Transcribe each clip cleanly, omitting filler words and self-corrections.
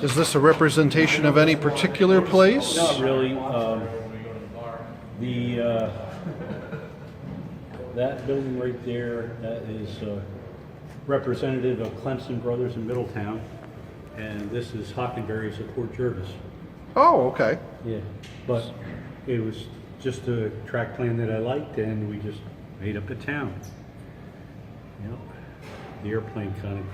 Is this a representation of any particular place? Not really. That building right there, that is representative of Clemson Brothers in Middletown, and this is Hockenberry's at Port Jervis. Oh, okay. Yeah, but it was just a track plan that I liked, and we just made up a town. Yep. The airplane kind of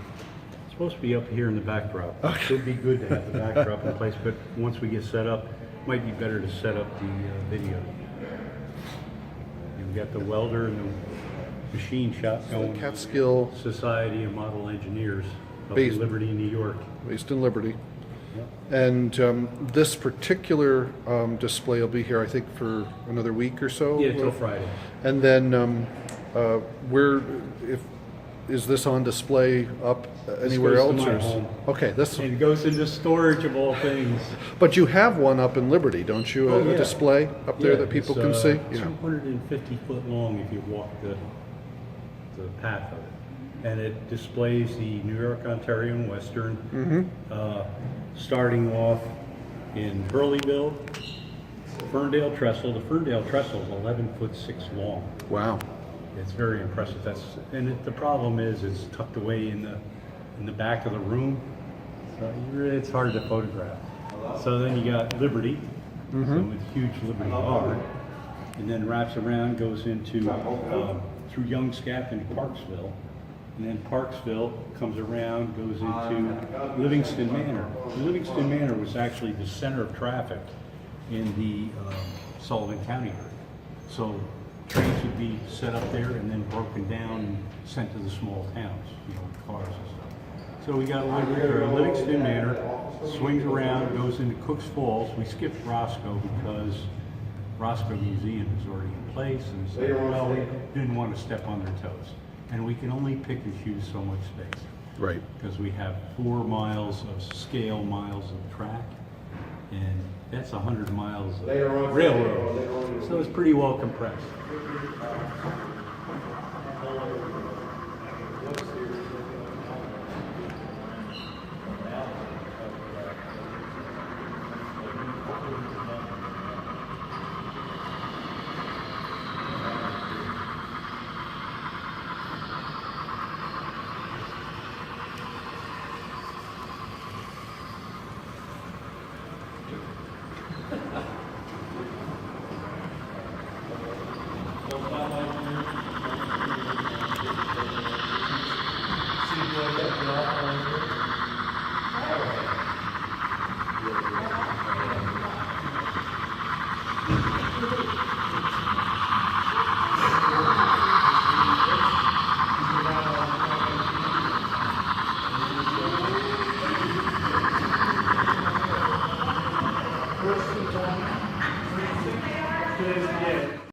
supposed to be up here in the backdrop. It would be good to have the backdrop in place, but once we get set up, it might be better to set up the video. You've got the welder and the machine shop going. Catskill, Society of Model Engineers of Based- Liberty, New York. based in Liberty. Yep. And this particular display will be here, I think, for another week or so. Yeah, till Friday. And then is this on display up anywhere goes to else? my Or home. Okay, this. And it goes into storage of all things. But you have one up in Liberty, don't you? Oh, A yeah. display up there Yeah, that people it's, can see. Yeah. 250 foot long if you walk the path of it, and it displays the New York, Ontario, and Western, starting off in Hurleyville, Ferndale Trestle. The Ferndale Trestle is 11'6" long. Wow. It's very impressive. The problem is it's tucked away in the back of the room, so it's hard to photograph. So then you got Liberty, so with huge Liberty Bar, and then wraps around, goes into through Youngscap into Parksville, and then Parksville comes around, goes into Livingston Manor. Livingston Manor was actually the center of traffic in the Sullivan County area. So trains would be set up there and then broken down and sent to the small towns, with cars and stuff. So we got Livingston Manor, swings around, goes into Cooks Falls. We skipped Roscoe because Roscoe Museum is already in place, and so, well, we didn't want to step on their toes. And we can only pick and choose so much space. Right. Because we have 4 miles of scale miles of track, and that's 100 miles of railroad. So it's pretty well compressed.